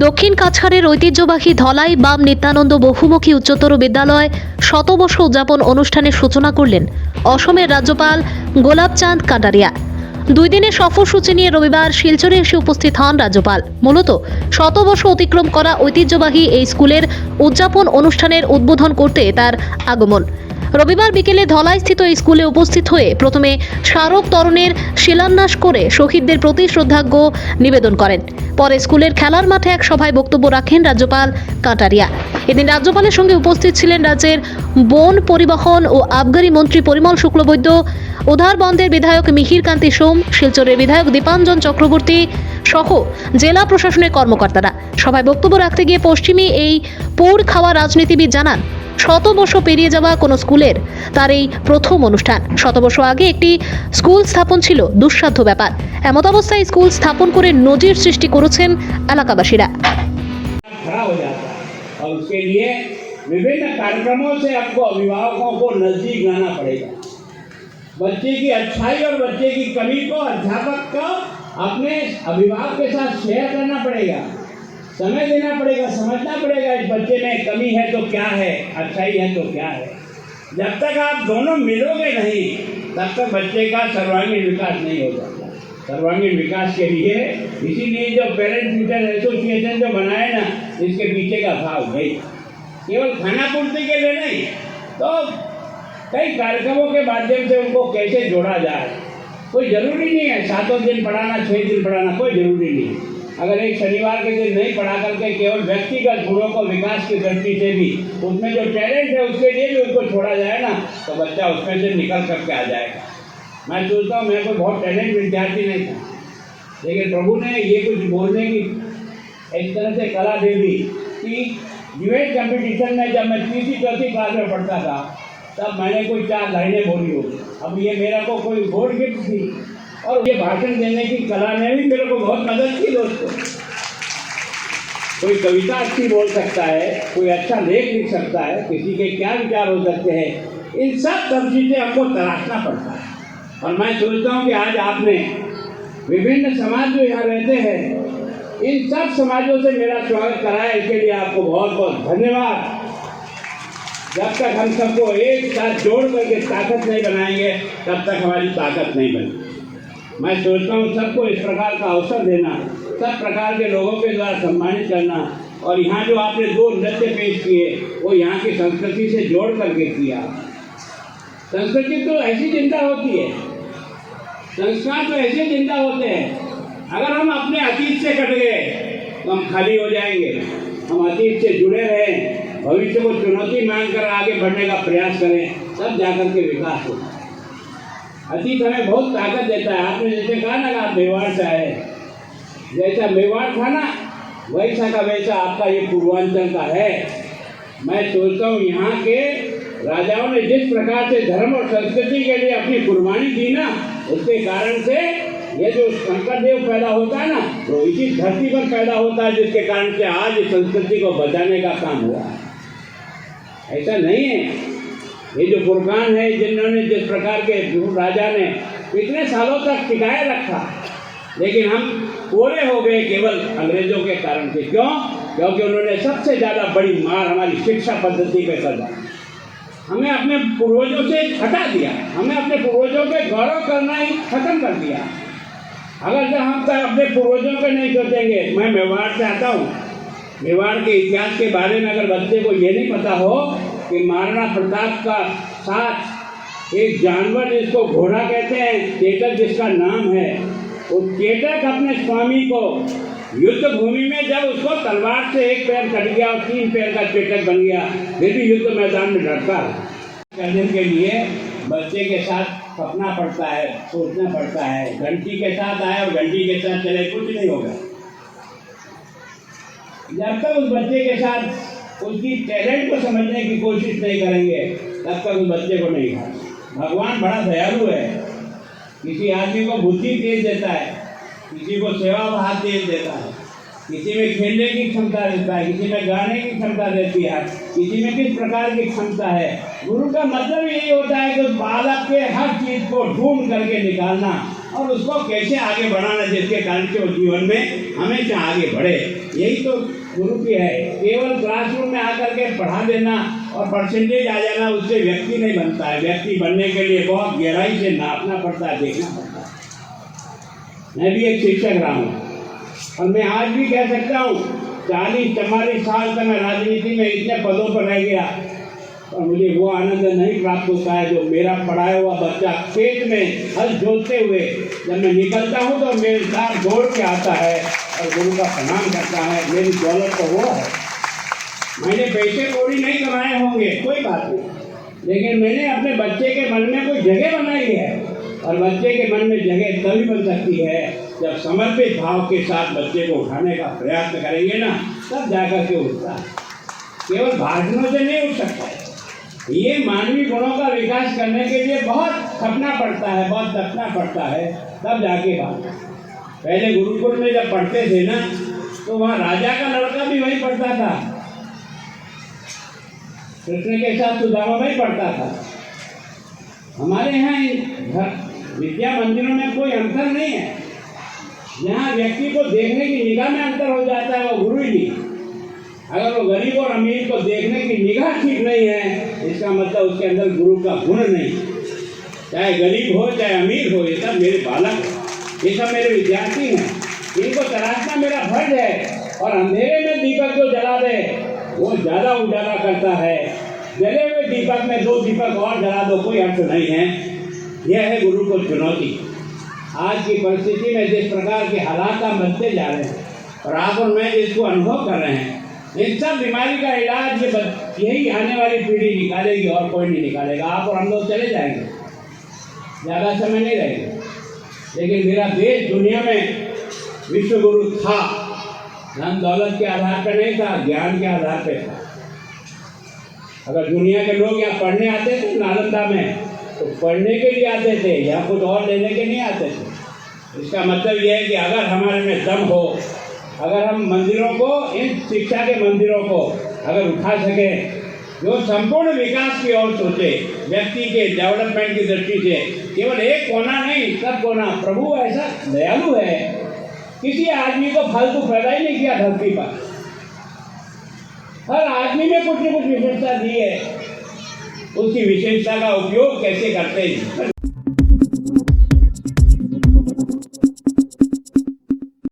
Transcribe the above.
দক্ষিণ কাছাড়ের ঐতিহ্যবাহী ধলাই বাম নিত্যানন্দ বহুমুখী উচ্চতর বিদ্যালয় শতবর্ষ উদযাপন অনুষ্ঠানের সূচনা করলেন অসমের রাজ্যপাল গোলাপচাঁদ কাটারিয়া। 2 দিনের সফরসূচি নিয়ে রবিবার শিলচরে এসে উপস্থিত হন রাজ্যপাল। মূলত শতবর্ষ অতিক্রম করা ঐতিহ্যবাহী এই স্কুলের উদযাপন অনুষ্ঠানের উদ্বোধন করতে তার আগমন। রবিবার বিকেলে ধলাইস্থিত এই স্কুলে উপস্থিত হয়ে প্রথমে স্মারক তরণের শিলান্যাস করে শহীদদের প্রতি শ্রদ্ধার্ঘ্য নিবেদন করেন। পরে স্কুলের খেলার মাঠে এক সভায় বক্তব্য রাখেন রাজ্যপাল কাটারিয়া। এদিন রাজ্যপালের সঙ্গে উপস্থিত ছিলেন রাজ্যের বন পরিবহন ও আবগারি মন্ত্রী পরিমল শুক্লবৈদ্য, উধারবন্দের বিধায়ক মিহির কান্তি সোম, শিলচরের বিধায়ক দীপাঞ্জন চক্রবর্তী সহ জেলা প্রশাসনের কর্মকর্তারা। সভায় বক্তব্য রাখতে গিয়ে পশ্চিমী এই পোড় খাওয়া রাজনীতিবিদ জানান, শতবর্ষ পেরিয়ে যাওয়া কোনো স্কুলের তার এই প্রথম অনুষ্ঠান। শতবর্ষ আগে একটি স্কুল স্থাপন ছিল দুঃসাধ্য ব্যাপার। এমত অবস্থায় স্কুল স্থাপন করে নজির সৃষ্টি করেছেন এলাকাবাসীরা। खड़ा हो जाता है और उसके लिए विभिन्न कार्यक्रमों से आपको अभिभावकों को नजदीक लाना पड़ेगा। बच्चे की अच्छाई और बच्चे की कमी को अध्यापक को अपने अभिभावक के साथ शेयर करना पड़ेगा, समय देना पड़ेगा, समझना पड़ेगा इस बच्चे में कमी है तो क्या है, अच्छाई है तो क्या है। जब तक आप दोनों मिलोगे नहीं तब तक बच्चे का सर्वांगीण विकास नहीं हो सकता। सर्वांगीण विकास के लिए इसीलिए जो पेरेंट टीचर एसोसिएशन जो बनाए ना, इसके पीछे का भाव भाई केवल खाना पूर्ति के लिए नहीं, तो कई कार्यक्रमों के माध्यम से उनको कैसे जोड़ा जाए। कोई जरूरी नहीं है 7 दिन पढ़ाना, 6 दिन पढ़ाना, कोई जरूरी नहीं है। अगर एक शनिवार के दिन नहीं पढ़ा करके केवल व्यक्तिगत गुणों को विकास की दृष्टि से भी उसमें जो टैलेंट है उसके लिए भी उसको छोड़ा जाए ना, तो बच्चा उसमें से निकल करके आ जाएगा। मैं सोचता हूँ मैं कोई बहुत टैलेंट विद्यार्थी नहीं था, लेकिन प्रभु ने ये कुछ बोलने की इस तरह से कला दे दी कि डिबेट कंपटीशन में जब मैं 3री-4री क्लास में पढ़ता था तब मैंने कोई 4 लाइनें बोली होगी। अब ये मेरा को कोई गोल्ड गिफ्ट थी और ये भाषण देने की कला ने भी मेरे को बहुत मदद की दोस्तों। कोई कविता अच्छी बोल सकता है, कोई अच्छा लेख लिख सकता है, किसी के क्या विचार हो सकते हैं, इन सब चीज़ें हमको तलाशना पड़ता है। और मैं सोचता हूँ कि आज आपने विभिन्न समाज जो यहाँ रहते हैं इन सब समाजों से मेरा स्वागत कराया, इसके लिए आपको बहुत बहुत धन्यवाद। जब तक हम सबको एक साथ जोड़ करके ताकत नहीं बनाएंगे तब तक हमारी ताकत नहीं बनेगी। मैं सोचता हूँ सबको इस प्रकार का अवसर देना, सब प्रकार के लोगों के द्वारा सम्मानित करना, और यहाँ जो आपने 2 नृत्य पेश किए वो यहाँ की संस्कृति से जोड़ करके किया। संस्कृति तो ऐसी जिंदा होती है, संस्कार तो ऐसे जिंदा होते हैं। अगर हम अपने अतीत से कट गए तो हम खाली हो जाएंगे। हम अतीत से जुड़े रहें, भविष्य को चुनौती मानकर आगे बढ़ने का प्रयास करें, तब जाकर के विकास होगा। अतीत हमें बहुत ताकत देता है। आपने जैसे कहा ना कि आप मेवाड़ से आए, जैसा मेवाड़ था ना वैसा का वैसा आपका ये पूर्वांचल का है। मैं सोचता हूँ यहाँ के राजाओं ने जिस प्रकार से धर्म और संस्कृति के लिए अपनी कुर्बानी दी ना, उसके कारण से ये जो शंकर देव पैदा होता है ना, वो इसी धरती पर पैदा होता है, जिसके कारण से आज इस संस्कृति को बचाने का काम हुआ है। ऐसा नहीं है। ये जो फुरकान है जिन्होंने जिस प्रकार के राजा ने इतने सालों तक टिकाए रखा, लेकिन हम पूरे हो गए केवल अंग्रेजों के कारण से। क्यों? क्योंकि उन्होंने सबसे ज़्यादा बड़ी मार हमारी शिक्षा पद्धति पे कर दी। हमें अपने पूर्वजों से हटा दिया, हमें अपने पूर्वजों के गौरव करना ही खत्म कर दिया। अगर जब हम तक अपने पूर्वजों पे नहीं सोचेंगे, मैं मेवाड़ से आता हूँ, मेवाड़ के इतिहास के बारे में अगर बच्चे को ये नहीं पता हो कि महाराणा प्रताप का साथ एक जानवर जिसको घोड़ा कहते हैं, चेतक जिसका नाम है, वो चेतक अपने स्वामी को युद्ध भूमि में जब उसको तलवार से एक पैर कट गया और 3 पैर का चेतक बन गया, फिर भी युद्ध मैदान में लड़ता करने के लिए बच्चे के साथ सपना पड़ता है, सोचना पड़ता है। घंटी के साथ आए और घंटी के साथ चले, कुछ नहीं होगा। जब तक उस बच्चे के साथ उसकी टैलेंट को समझने की कोशिश नहीं करेंगे तब तक उस बच्चे को नहीं खाना। भगवान बड़ा दयालु है, किसी आदमी को बुद्धि तेज देता है, किसी को सेवा भाव तेज देता है, किसी में खेलने की क्षमता रहता है, किसी में गाने की क्षमता रहती है, किसी में किस प्रकार की क्षमता है। गुरु का मतलब यही होता है कि उस बालक के हर चीज को ढूंढ करके निकालना और उसको कैसे आगे बढ़ाना, जिसके कारण से वो जीवन में हमेशा आगे बढ़े। यही तो गुरु की है। केवल क्लासरूम में आकर के पढ़ा देना और परसेंटेज आ जाना, उससे व्यक्ति नहीं बनता है। व्यक्ति बनने के लिए बहुत गहराई से नापना पड़ता है, देखना पड़ता है। मैं भी एक शिक्षक रहा हूँ और मैं आज भी कह सकता हूँ 40-44 साल तक मैं राजनीति में इतने पदों पर रह गया और मुझे वो आनंद नहीं प्राप्त होता है जो मेरा पढ़ाया हुआ बच्चा खेत में हल जोतते हुए जब मैं निकलता हूँ तो मेरे साथ दौड़ के आता है और गुरु का प्रणाम करता है। मेरी दौलत तो वो है। मैंने पैसे कौड़ी नहीं कमाए होंगे, कोई बात नहीं, लेकिन मैंने अपने बच्चे के मन में कोई जगह बनाई है और बच्चे के मन में जगह तभी बन सकती है जब समर्पित भाव के साथ बच्चे को उठाने का प्रयास करेंगे ना, तब जाकर के उठता है। केवल भाषणों से नहीं उठ सकता है। ये मानवीय गुणों का विकास करने के लिए बहुत खपना पड़ता है, बहुत तपना पड़ता है, तब जाके बात। पहले गुरुकुल में जब पढ़ते थे ना तो वहाँ राजा का लड़का भी वहीं पढ़ता था, कृष्ण के साथ सुदामा भाई पढ़ता था। हमारे यहाँ विद्या मंदिरों में कोई अंतर नहीं है। यहाँ व्यक्ति को देखने की निगाह में अंतर हो जाता है, वो गुरु ही नहीं। अगर वो गरीब और अमीर को देखने की निगाह ठीक नहीं है, इसका मतलब उसके अंदर गुरु का गुण नहीं। चाहे गरीब हो चाहे अमीर हो, ये सब मेरे बालक हैं, ये सब मेरे विद्यार्थी हैं। इनको तराशना मेरा फर्ज है। और अंधेरे में दीपक जो जला दे वो ज़्यादा उजाला करता है। जले हुए दीपक में 2 दीपक और जला दो, कोई अर्थ नहीं है। यह है गुरु को चुनौती। आज की परिस्थिति में जिस प्रकार के हालात आप बनते जा रहे हैं और आप और मैं जिसको अनुभव कर रहे हैं, इन सब बीमारी का इलाज यही आने वाली पीढ़ी निकालेगी और कोई नहीं निकालेगा। आप और हम लोग चले जाएंगे, ज़्यादा समय नहीं रहेगा। लेकिन मेरा देश दुनिया में विश्व गुरु था, धन दौलत के आधार पर नहीं था, ज्ञान के आधार पर था। अगर दुनिया के लोग यहाँ पढ़ने आते थे नालंदा में तो पढ़ने के लिए आते थे, यहाँ कुछ और लेने के नहीं आते थे। इसका मतलब यह है कि अगर हमारे में दम हो, अगर हम मंदिरों को, इन शिक्षा के मंदिरों को अगर उठा सकें, जो संपूर्ण विकास की ओर सोचे, व्यक्ति के डेवलपमेंट की दृष्टि से, केवल एक कोना नहीं, सब कोना। प्रभु ऐसा दयालु है, किसी आदमी को फालतू पैदा ही नहीं किया धरती पर। हर आदमी में कुछ न कुछ विशेषता दी है, उसकी विशेषता का उपयोग कैसे करते हैं।